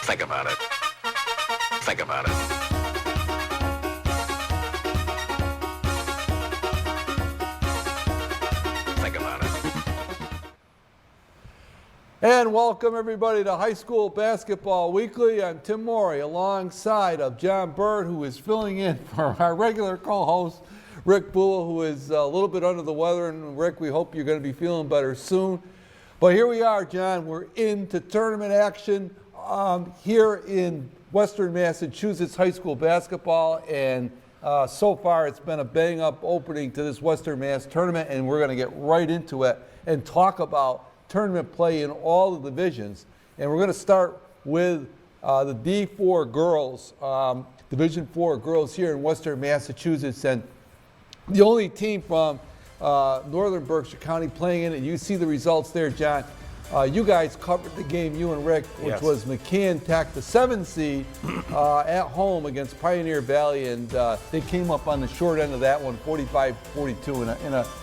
Think about it. Think about it. Think about it. And welcome everybody to High School Basketball Weekly. I'm Tim Morey alongside of John Bird, who is filling in for our regular co-host, Rick Buell, who is a little bit under the weather. And Rick, we hope you're going to be feeling better soon. But here we are, John. We're into tournament action here in Western Massachusetts high school basketball. And so far, it's been a bang-up opening to this Western Mass tournament. And we're going to get right into it and talk about tournament play in all the divisions. And we're going to start with the D4 girls, Division 4 girls here in Western Massachusetts. And the only team from Northern Berkshire County playing in it. You see the results there, John. You guys covered the game, you and Rick, which Yes. was McKeon Tech, the 7 seed, at home against Pioneer Valley, and they came up on the short end of that one, 45-42,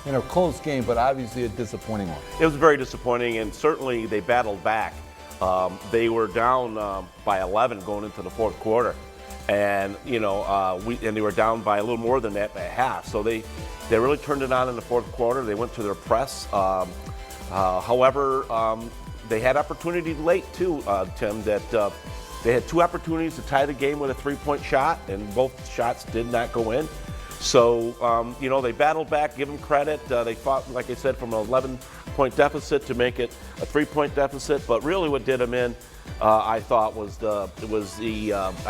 in a close game, but obviously a disappointing one. It was very disappointing, and certainly they battled back. They were down by 11 going into the fourth quarter, and they were down by a little more than that at half. So they really turned it on in the fourth quarter. They went to their press. However, they had opportunity late too, Tim. That they had 2 opportunities to tie the game with a 3-point shot, and both shots did not go in. So they battled back. Give them credit. They fought, like I said, from an 11-point deficit to make it a 3-point deficit. But really, what did them in, I thought, was I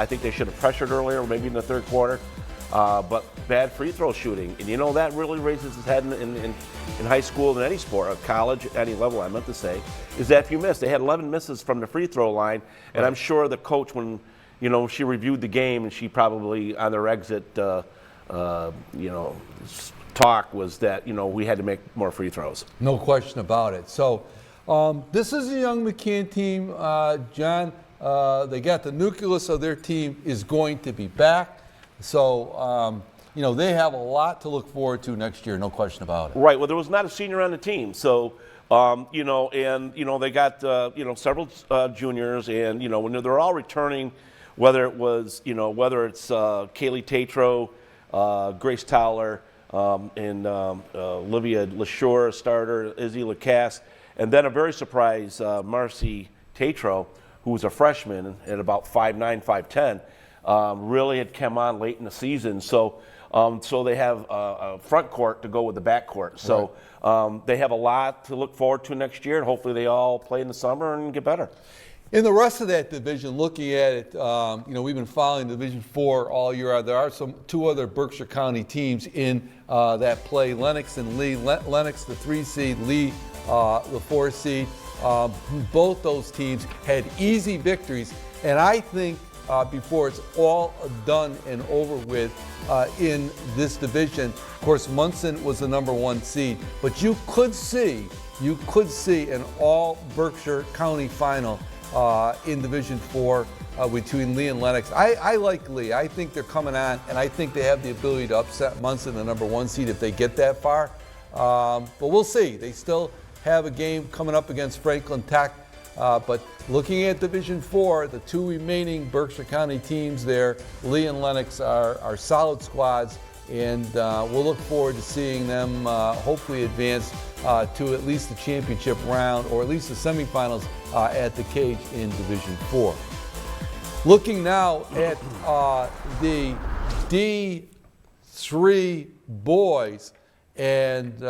think they should have pressured earlier, maybe in the third quarter. But bad free throw shooting, and that really raises its head in high school, in any sport, or college, any level. I meant to say, is that if you miss, they had 11 misses from the free throw line, and Right. I'm sure the coach, when she reviewed the game, and she probably on their exit, talk was that we had to make more free throws. No question about it. So this is a young McKeon team, John. They got the nucleus of their team is going to be back. So, they have a lot to look forward to next year, no question about it. Right. Well, there was not a senior on the team, so they got several juniors, and when they're all returning, whether it's Kaylee Tatro, Grace Towler, and Olivia LaShore, starter, Izzy Lacasse, and then a very surprised Marcy Tatro, who was a freshman at about 5'9", 5'10". Really had come on late in the season, so they have a front court to go with the back court. So they have a lot to look forward to next year, and hopefully they all play in the summer and get better. In the rest of that division, looking at it, we've been following Division 4 all year. There are 2 other Berkshire County teams in that play, Lennox and Lee. Lennox, the 3 seed, Lee, the 4 seed. Both those teams had easy victories, and I think before it's all done and over with in this division. Of course, Munson was the number 1 seed, but you could see an all Berkshire County final in Division 4 between Lee and Lennox. I like Lee. I think they're coming on, and I think they have the ability to upset Munson, the number 1 seed, if they get that far. But we'll see. They still have a game coming up against Franklin Tech. But looking at Division 4, the 2 remaining Berkshire County teams there, Lee and Lennox, are solid squads, and we'll look forward to seeing them hopefully advance to at least the championship round, or at least the semifinals at the Cage in Division 4. Looking now at the D3 boys, and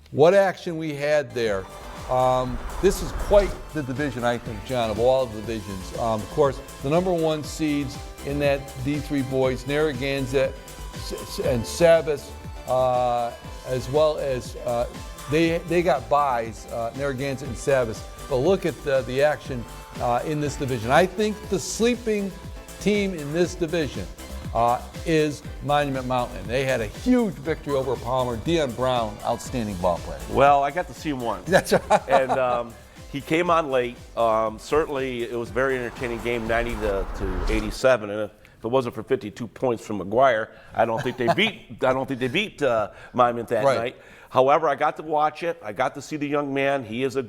what action we had there. This is quite the division, I think, John, of all the divisions. Of course, the number 1 seeds in that D3 boys, Narragansett and Savas, as well as they got byes, Narragansett and Savas. But look at the action in this division. I think the sleeping team in this division is Monument Mountain. They had a huge victory over Palmer. Dion Brown, outstanding ball player. Well, I got to see him once. That's right. And he came on late. Certainly, it was a very entertaining game, 90 to 87. And if it wasn't for 52 points from McGuire, I don't think they beat. Monument that Right. night. However, I got to watch it. I got to see the young man. He is a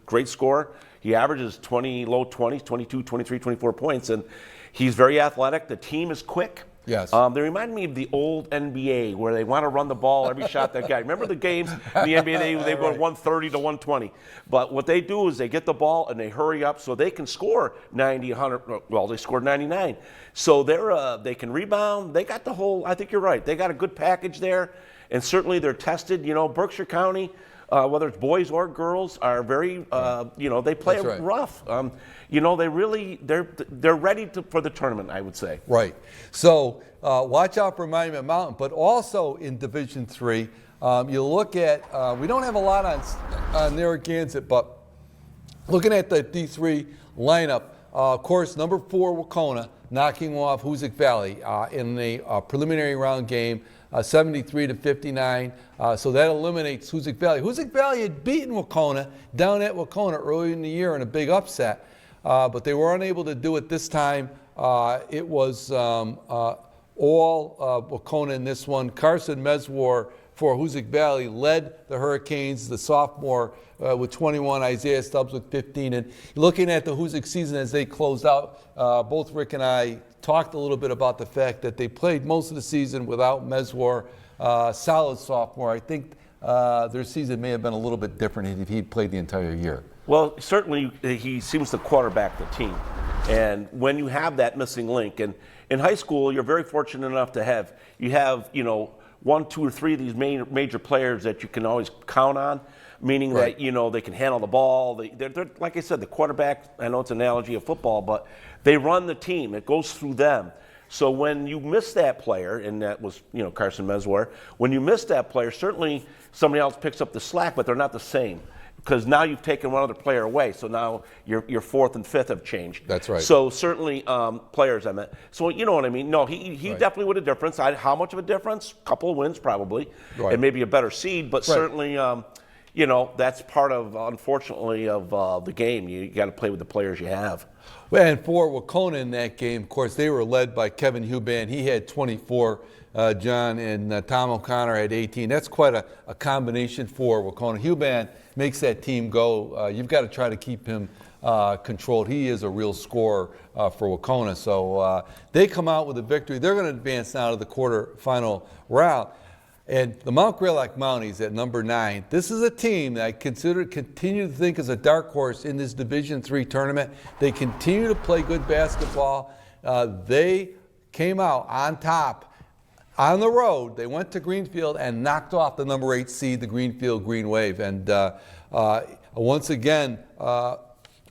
great scorer. He averages 20, low 20s, 22, 23, 24 points, and he's very athletic. The team is quick. Yes. They remind me of the old NBA where they want to run the ball every shot they get. Remember the games in the NBA, they go 130 to 120. But what they do is they get the ball and they hurry up so they can score 90, 100. Well, they scored 99. So they can rebound. They got the whole, I think you're right. They got a good package there. And certainly they're tested. You know, Berkshire County, whether it's boys or girls, are very, they play That's right. rough. They're ready for the tournament, I would say. Right. So watch out for Monument Mountain, but also in Division III, you look at, we don't have a lot on Narragansett, but looking at the D3 lineup, of course, number 4, Wacona, knocking off Hoosick Valley in the preliminary round game, 73-59. So that eliminates Hoosick Valley. Hoosick Valley had beaten Wacona down at Wacona early in the year in a big upset, but they were unable to do it this time. It was all Wacona in this one. Carson Meswar for Hoosick Valley led the Hurricanes, the sophomore, with 21, Isaiah Stubbs with 15. And looking at the Hoosick season as they closed out, both Rick and I talked a little bit about the fact that they played most of the season without Meswar, solid sophomore. I think their season may have been a little bit different if he'd played the entire year. Well, certainly he seems to quarterback the team. And when you have that missing link, and in high school, you're very fortunate enough to have, 1, 2, or 3 of these major players that you can always count on, meaning Right. that, they can handle the ball. They're, like I said, the quarterback, I know it's an analogy of football, but they run the team. It goes through them. So when you miss that player, and that was, Carson Meswar, when you miss that player, certainly somebody else picks up the slack, but they're not the same. Because now you've taken one other player away, so now your fourth and fifth have changed. That's right. So certainly players, I meant. So you know what I mean? No, he Right. definitely would have difference. How much of a difference? A couple of wins probably, Right. and maybe a better seed. But Right. certainly, that's part of, unfortunately, of the game. You got to play with the players you have. And for Wacona in that game, of course, they were led by Kevin Huban. He had 24, John, and Tom O'Connor had 18. That's quite a combination for Wacona. Huban makes that team go. You've got to try to keep him controlled. He is a real scorer for Wacona. So they come out with a victory. They're going to advance now to the quarterfinal round. And the Mount Greylock Mounties at number 9. This is a team that I continue to think is a dark horse in this Division III tournament. They continue to play good basketball. They came out on top on the road. They went to Greenfield and knocked off the number 8 seed, the Greenfield Green Wave. And once again,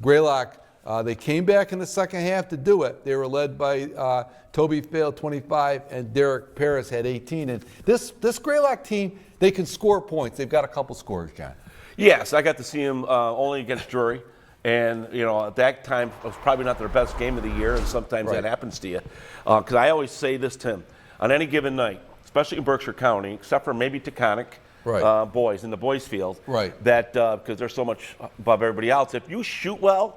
Greylock, they came back in the second half to do it. They were led by Toby Fail, 25, and Derek Paris had 18. And this Greylock team, they can score points. They've got a couple scores, John. Yes, I got to see him only against Drury. And, at that time, it was probably not their best game of the year, and sometimes Right. that happens to you. Because I always say this, Tim, on any given night, especially in Berkshire County, except for maybe Taconic Right. boys in the boys' field, Right. that because they're so much above everybody else, if you shoot well,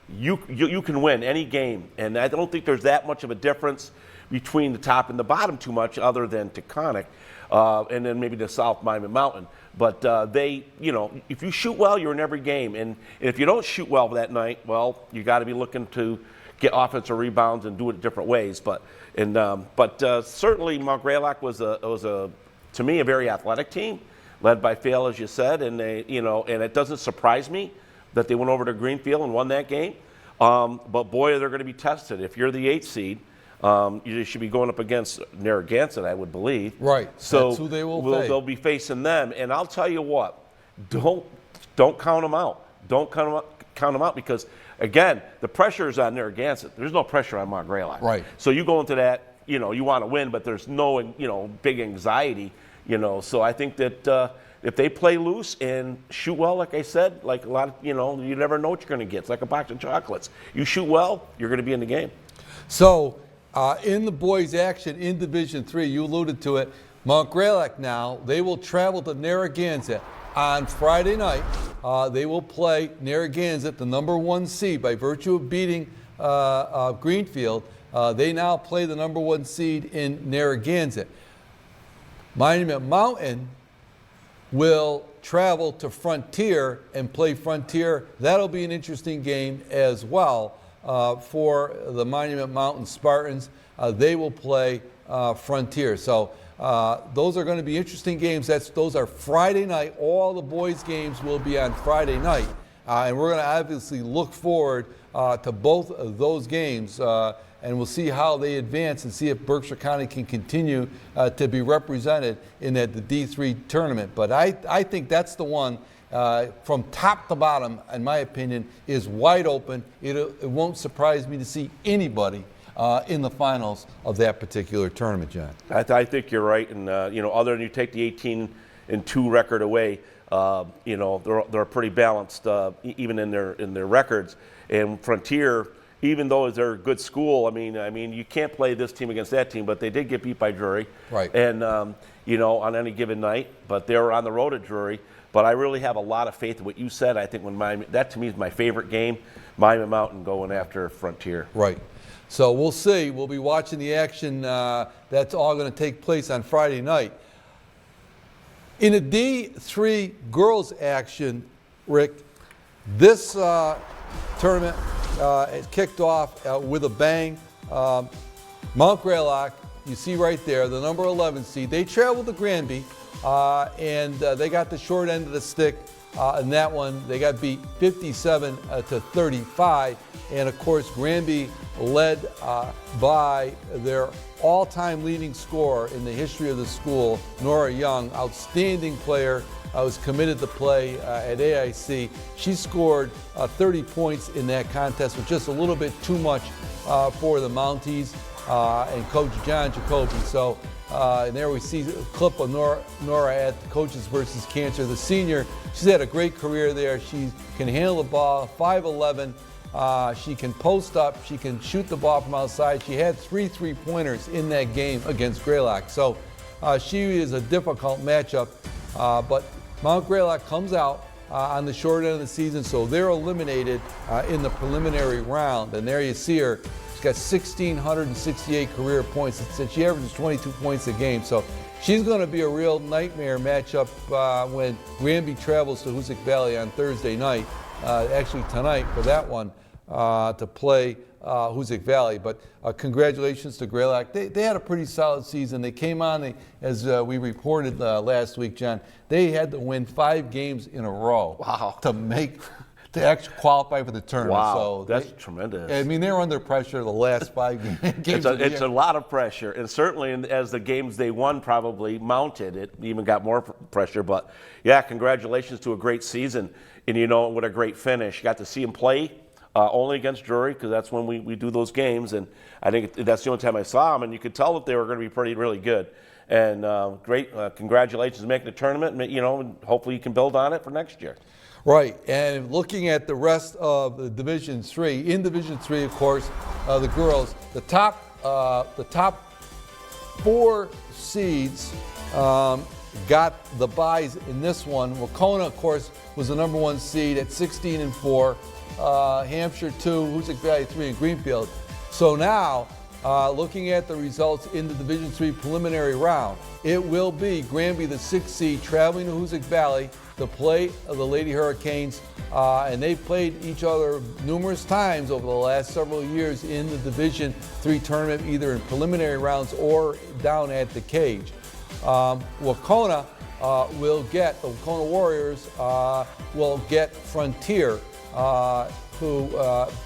you can win any game. And I don't think there's that much of a difference between the top and the bottom too much other than Taconic and then maybe the South Monument Mountain. But if you shoot well, you're in every game. And if you don't shoot well that night, well, you got to be looking to get offensive rebounds and do it different ways. But certainly Mount Greylock was to me a very athletic team, led by Fail, as you said, and they and it doesn't surprise me that they went over to Greenfield and won that game. But boy, they're going to be tested. If you're the 8th seed, you should be going up against Narragansett, I would believe. Right. So That's who they will face. they'll be facing them. And I'll tell you what, don't count them out. Don't count them out because, again, the pressure is on Narragansett. There's no pressure on Mount Greylock. Right. So you go into that, you want to win, but there's no, big anxiety, So I think that if they play loose and shoot well, like I said, like a lot of, you never know what you're going to get. It's like a box of chocolates. You shoot well, you're going to be in the game. So in the boys' action in Division III, you alluded to it, Mount Greylock now, they will travel to Narragansett on Friday night. They will play Narragansett, the number 1 seed, by virtue of beating Greenfield. They now play the number 1 seed in Narragansett. Monument Mountain will travel to Frontier and play Frontier. That'll be an interesting game as well for the Monument Mountain Spartans. They will play Frontier. So those are going to be interesting games. Those are Friday night. All the boys' games will be on Friday night. And we're going to obviously look forward to both of those games. And we'll see how they advance and see if Berkshire County can continue to be represented in the D3 tournament. But I think that's the one from top to bottom, in my opinion, is wide open. It won't surprise me to see anybody in the finals of that particular tournament, John. I think you're right. And, other than you take the 18-2 record away, they're pretty balanced even in their records. And Frontier, even though they're a good school, I mean, you can't play this team against that team, but they did get beat by Drury. Right. And, on any given night, but they were on the road at Drury. But I really have a lot of faith in what you said. I think that to me is my favorite game, Monument Mountain going after Frontier. Right. So we'll see. We'll be watching the action. That's all going to take place on Friday night. In a D3 girls action, Rick, this tournament it kicked off with a bang. Mount Greylock, you see right there, the number 11 seed. They traveled to Granby, and they got the short end of the stick in that one. They got beat 57-35. And, of course, Granby led by their all-time leading scorer in the history of the school, Nora Young, outstanding player, was committed to play at AIC. She scored 30 points in that contest, with just a little bit too much for the Mounties and Coach John Jacoby. So, and there we see a clip of Nora at the Coaches versus Cancer. The senior, she's had a great career there. She can handle the ball, 5'11". She can post up. She can shoot the ball from outside. She had 3 3-pointers in that game against Greylock. So she is a difficult matchup. But Mount Greylock comes out on the short end of the season, so they're eliminated in the preliminary round. And there you see her. She's got 1,668 career points. She averages 22 points a game. So she's going to be a real nightmare matchup when Granby travels to Hoosick Valley on Thursday night. Actually tonight for that one to play Hoosick Valley. But congratulations to Greylock. They had a pretty solid season. They came on, as we reported last week, John, they had to win 5 games in a row. Wow. To actually qualify for the tournament. Wow, so that's tremendous. I mean, they're under pressure the last 5 games. It's a lot of pressure, and certainly as the games they won probably mounted, it even got more pressure. But yeah, congratulations to a great season, and what a great finish. Got to see them play only against Drury, because that's when we do those games, and I think that's the only time I saw them, and you could tell that they were going to be really good. And great, congratulations making the tournament, and hopefully you can build on it for next year. Right, and looking at the rest of the Division 3, in Division 3, of course, the girls, the top 4 seeds got the byes in this one. Wacona, of course, was the number 1 seed at 16-4. Hampshire 2, Hoosick Valley 3, and Greenfield. So now, looking at the results in the Division 3 preliminary round, it will be Granby, the 6th seed, traveling to Hoosick Valley to play the Lady Hurricanes, and they've played each other numerous times over the last several years in the Division 3 tournament, either in preliminary rounds or down at the cage. Wacona the Wacona Warriors will get Frontier, who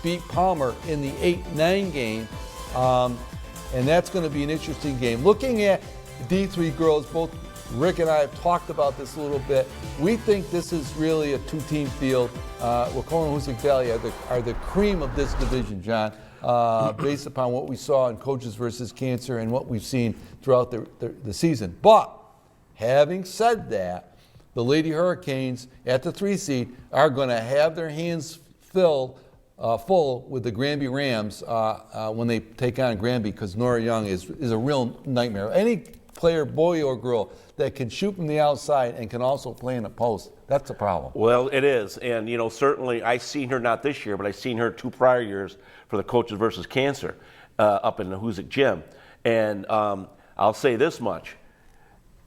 beat Palmer in the 8-9 game, and that's going to be an interesting game. Looking at D3 girls, both Rick and I have talked about this a little bit. We think this is really a 2-team field. Wacona and Hoosick Valley are the cream of this division, John, based upon what we saw in Coaches versus Cancer and what we've seen throughout the season. But having said that, the Lady Hurricanes at the 3 seed are going to have their hands full with the Granby Rams when they take on Granby, because Nora Young is a real nightmare. Any player, boy or girl, that can shoot from the outside and can also play in a post, that's a problem. Well, it is. And, certainly I've seen her, not this year, but I've seen her 2 prior years for the Coaches versus Cancer up in the Hoosick gym. And I'll say this much.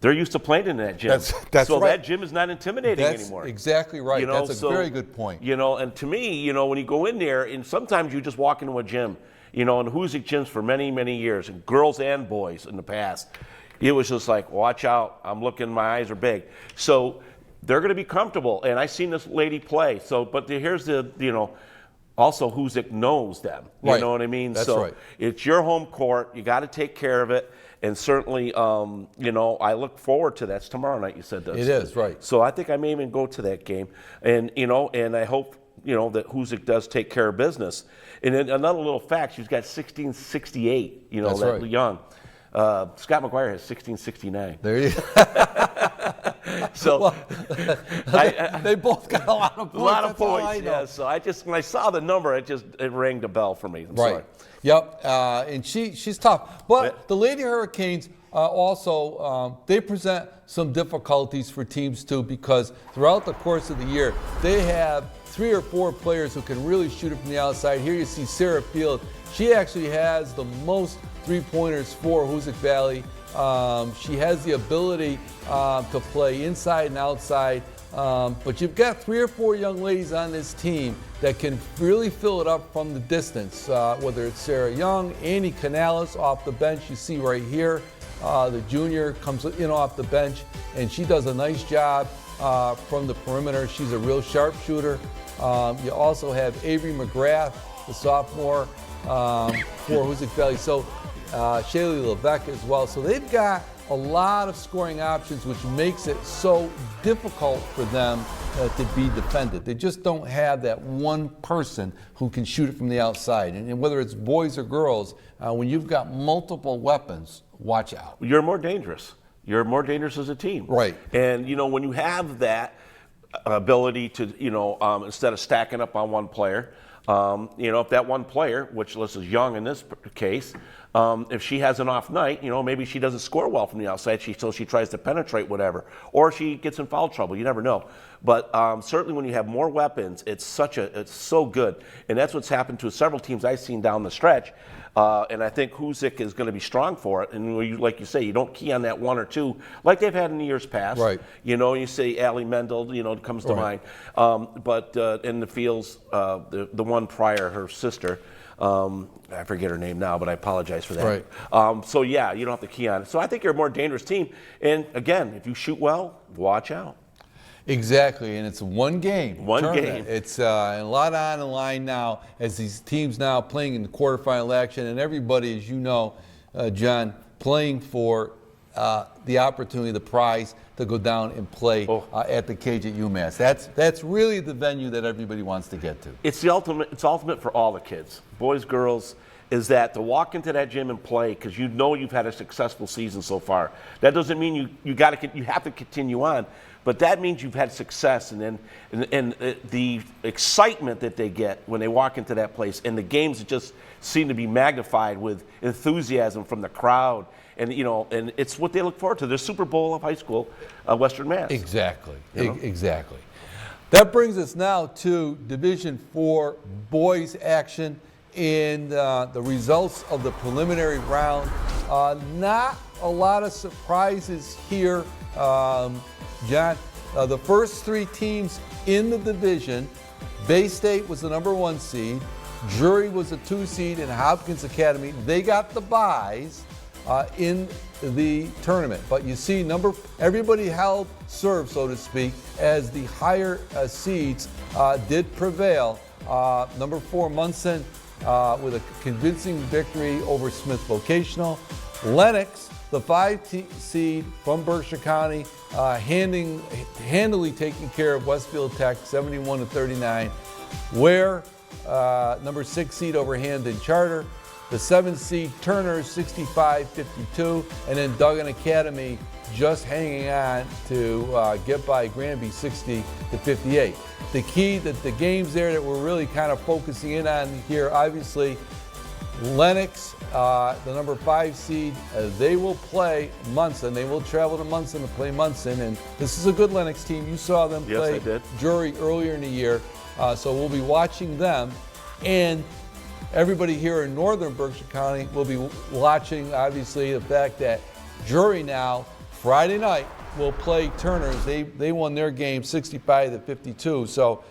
They're used to playing in that gym. That's so right. that gym is not intimidating That's anymore. exactly right. You know, That's a so, very good point. You know, and to me, you know, when you go in there, and sometimes you just walk into a gym, you know, and Hoosick gyms for many, many years, and girls and boys in the past, it was just like, watch out, I'm looking, my eyes are big. So they're going to be comfortable, and I've seen this lady play. So, but here's the, you know, also Hoosick knows them. You Right. know what I mean? That's so right. it's your home court. You got to take care of it. And certainly, you know, I look forward to that. It's tomorrow night, you said that. It is, right. So I think I may even go to that game. And, you know, and I hope, you know, that Hoosick does take care of business. And then another little fact, she's got 1668, you know, That's that right. young. Scott McGuire has 1669. There you So They both got a lot of points. a lot of That's all I points, know. yeah. So I just, when I saw the number, it rang the bell for me. I'm Right. sorry. Yep. And she's tough. But Yeah. the Lady Hurricanes also they present some difficulties for teams too, because throughout the course of the year they have 3 or 4 players who can really shoot it from the outside. Here you see Sarah Field. She actually has the most 3-pointers for Hoosick Valley. She has the ability to play inside and outside. But you've got 3 or 4 young ladies on this team that can really fill it up from the distance, whether it's Sarah Young, Annie Canales off the bench, you see right here. The junior comes in off the bench, and she does a nice job from the perimeter. She's a real sharpshooter. You also have Avery McGrath, the sophomore for Hoosick Valley. So Shaylee Levesque as well. So they've got a lot of scoring options, which makes it so difficult for them to be defended. They just don't have that one person who can shoot it from the outside. And whether it's boys or girls, when you've got multiple weapons, watch out. You're more dangerous. You're more dangerous as a team. Right. And, you know, when you have that ability to, you know, instead of stacking up on one player, you know, if that one player, which is Young in this case, if she has an off night, you know, maybe she doesn't score well from the outside, so she tries to penetrate whatever, or she gets in foul trouble. You never know. But certainly when you have more weapons, it's so good, and that's what's happened to several teams I've seen down the stretch. And I think Hoosick is going to be strong for it. And like you say, you don't key on that 1 or 2 like they've had in the years past. Right. You know, you say Allie Mendel, you know, comes to Right. mind. But in the fields, the one prior, her sister, I forget her name now, but I apologize for that. Right. So yeah, you don't have to key on it. So I think you're a more dangerous team. And again, if you shoot well, watch out. Exactly, and it's one game. One tournament. game. It's a lot on the line now as these teams now playing in the quarterfinal action, and everybody, as you know, John, playing for the opportunity, the prize to go down and play at the cage at UMass. That's really the venue that everybody wants to get to. It's the ultimate. It's ultimate for all the kids, boys, girls. Is that to walk into that gym and play because you know you've had a successful season so far. That doesn't mean you have to continue on, but that means you've had success, and the excitement that they get when they walk into that place, and the games just seem to be magnified with enthusiasm from the crowd, and you know, and it's what they look forward to. The Super Bowl of high school, Western Mass. Exactly. You know? Exactly. That brings us now to Division IV boys action. In the results of the preliminary round, not a lot of surprises here, John. The first 3 teams in the division, Bay State was the number 1 seed, Drury was a 2 seed, and Hopkins Academy, they got the byes in the tournament. But you see, everybody held serve, so to speak, as the higher seeds did prevail. Number 4, Munson, with a convincing victory over Smith Vocational. Lennox, the 5 seed from Berkshire County, handily taking care of Westfield Tech, 71-39. Ware, number 6 seed over Hamden Charter. The 7 seed Turner, 65-52. And then Duggan Academy just hanging on to get by Granby, 60-58. The key, that the games there that we're really kind of focusing in on here, obviously, Lennox, the number 5 seed, they will play Munson. They will travel to Munson to play Munson, and this is a good Lennox team. You saw them play Drury earlier in the year, so we'll be watching them. And everybody here in northern Berkshire County will be watching, obviously, the fact that Drury now Friday night will play Turner's. They won their game 65-52. So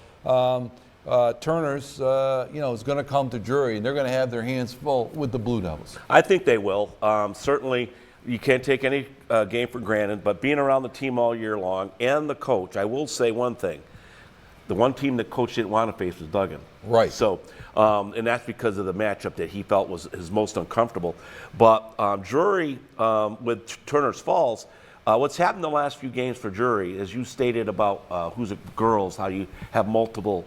Turner's, is going to come to Drury, and they're going to have their hands full with the Blue Devils. I think they will. Certainly, you can't take any game for granted, but being around the team all year long and the coach, I will say one thing. The one team that coach didn't want to face was Duggan. Right. So, and that's because of the matchup that he felt was his most uncomfortable. But Drury with Turner's Falls, what's happened the last few games for Drury, as you stated about who's it, girls, how you have multiple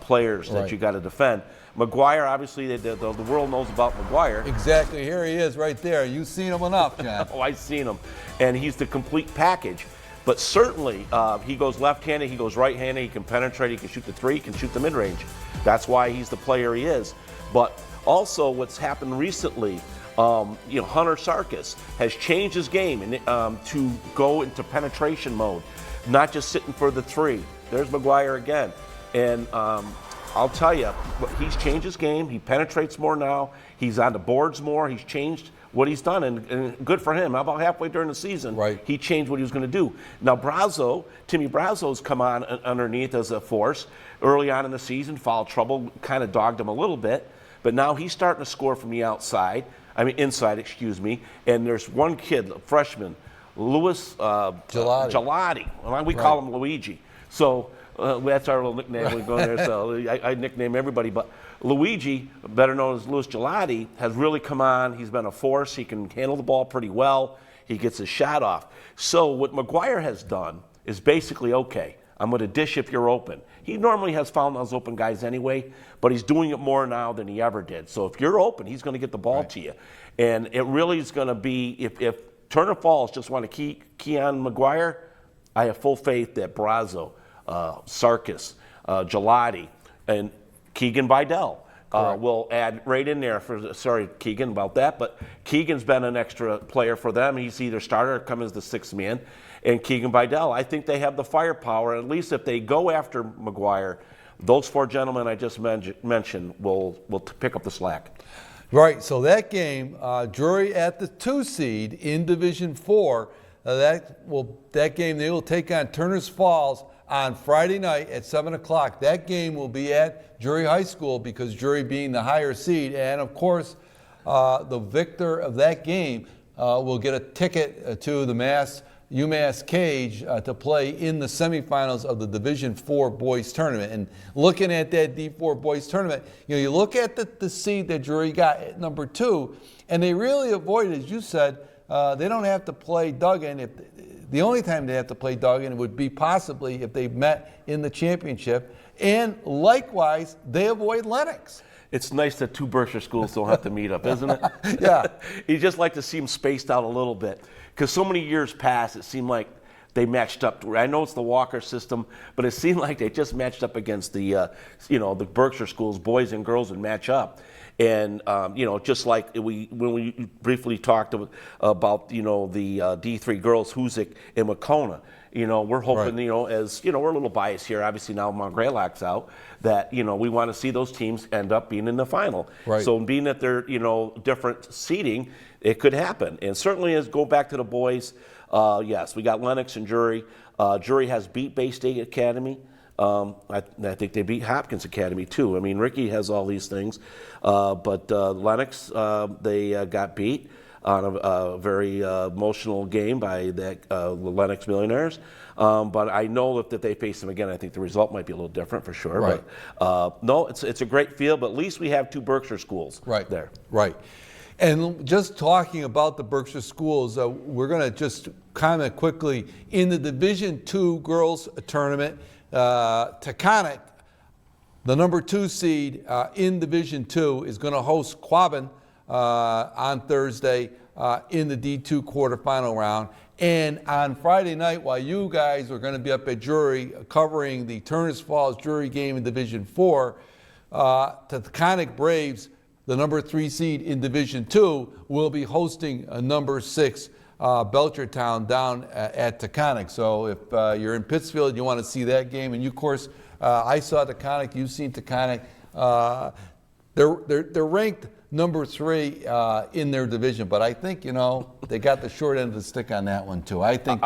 players that you got to defend. McGuire, obviously, the world knows about McGuire. Exactly. Here he is right there. You've seen him enough, John. Oh, I've seen him. And he's the complete package. But certainly, he goes left-handed, he goes right-handed, he can penetrate, he can shoot the three, he can shoot the mid-range. That's why he's the player he is. But also what's happened recently, Hunter Sarkis has changed his game to go into penetration mode, not just sitting for the three. There's McGuire again. And I'll tell you, he's changed his game. He penetrates more now. He's on the boards more. He's changed what he's done, and good for him. About halfway during the season, he changed what he was going to do. Now, Timmy Brazo's come on underneath as a force. Early on in the season, foul trouble kind of dogged him a little bit, but now he's starting to score from the inside, excuse me. And there's one kid, a freshman, Louis Gelati. Well, we call him Luigi. So that's our little nickname. We go there. So I nickname everybody, but Luigi, better known as Louis Gelati, has really come on. He's been a force. He can handle the ball pretty well. He gets his shot off. So what McGuire has done is basically, okay, I'm going to dish if you're open. He normally has found those open guys anyway, but he's doing it more now than he ever did. So if you're open, he's going to get the ball to you. And it really is going to be, if Turner Falls just want to key on McGuire, I have full faith that Brazo, Sarkis, Gelati, and Keegan Bidell will add right in there. Sorry, Keegan, about that, but Keegan's been an extra player for them. He's either starter or come as the sixth man. And Keegan Bidell, I think they have the firepower. At least if they go after McGuire, those four gentlemen I just mentioned will pick up the slack. Right, so that game, Drury at the 2 seed in Division 4, that game they will take on Turner's Falls on Friday night at 7 o'clock. That game will be at Drury High School because Drury being the higher seed. And, of course, the victor of that game will get a ticket to the UMass Cage to play in the semifinals of the Division 4 boys tournament. And looking at that D4 boys tournament, you look at the seed that Drury got at number 2, and they really avoided, as you said, they don't have to play Duggan. The only time they have to play Duggan would be possibly if they met in the championship. And likewise, they avoid Lennox. It's nice that two Berkshire schools don't have to meet up, isn't it? Yeah. You just like to see them spaced out a little bit. Because so many years past, it seemed like they matched up. I know it's the Walker system, but it seemed like they just matched up against the Berkshire schools, boys and girls would match up. And, just like when we briefly talked about, the D3 girls, Hoosick and Wacona, we're hoping, as, we're a little biased here, obviously now Mount Greylock's out, that, we want to see those teams end up being in the final. Right. So being that they're, different seeding, it could happen. And certainly as go back to the boys, yes, we got Lennox and Drury. Drury has beat Bay State Academy. I think they beat Hopkins Academy too. I mean, Ricky has all these things, but Lennox, they got beat on a very emotional game by the Lennox Millionaires. But I know that they face them again, I think the result might be a little different for sure. Right. But no, it's a great field, but at least we have two Berkshire schools there. Right. And just talking about the Berkshire schools, we're going to just comment quickly in the Division II girls tournament. Taconic, the number 2 seed in Division II, is going to host Quabbin on Thursday in the D2 quarterfinal round. And on Friday night, while you guys are going to be up at Drury covering the Turner's Falls Drury game in Division 4, Taconic Braves, the number 3 seed in Division II, will be hosting a number 6 Belchertown down at Taconic. So if you're in Pittsfield, you want to see that game. And you, of course, I saw Taconic, you've seen Taconic. they're ranked number 3 in their division, but I think they got the short end of the stick on that one too. I think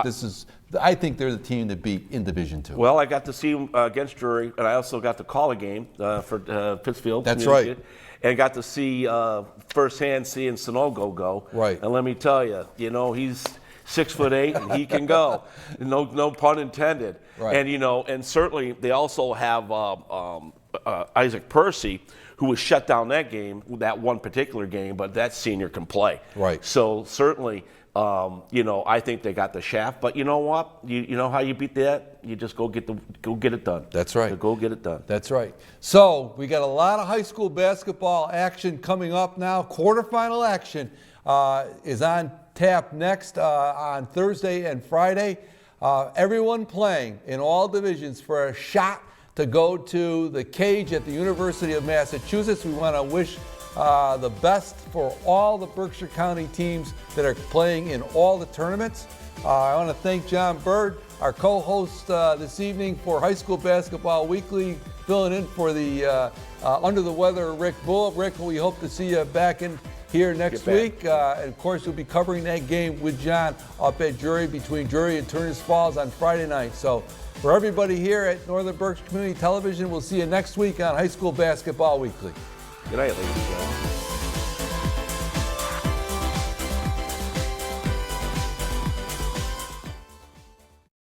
they're the team to beat in Division 2. Well, I got to see them against Drury, and I also got to call a game for Pittsfield. That's right. And got to see firsthand seeing Sonogo go. Right. And let me tell you, he's 6'8" and he can go. No pun intended. Right. And and certainly they also have Isaac Percy, who was shut down that one particular game, but that senior can play. Right. So certainly, I think they got the shaft. But you know what? You know how you beat that? You just go get it done. That's right. Go get it done. That's right. So we got a lot of high school basketball action coming up now. Quarterfinal action is on tap next on Thursday and Friday. Everyone playing in all divisions for a shot to go to the cage at the University of Massachusetts. We want to wish the best for all the Berkshire County teams that are playing in all the tournaments. I want to thank John Bird, our co-host this evening for High School Basketball Weekly, filling in for the under the weather Rick Bull. Rick, we hope to see you back in here next week. And of course, we'll be covering that game with John up at Drury, between Drury and Turners Falls on Friday night. So for everybody here at Northern Berkshire Community Television, we'll see you next week on High School Basketball Weekly. Good night, ladies and gentlemen.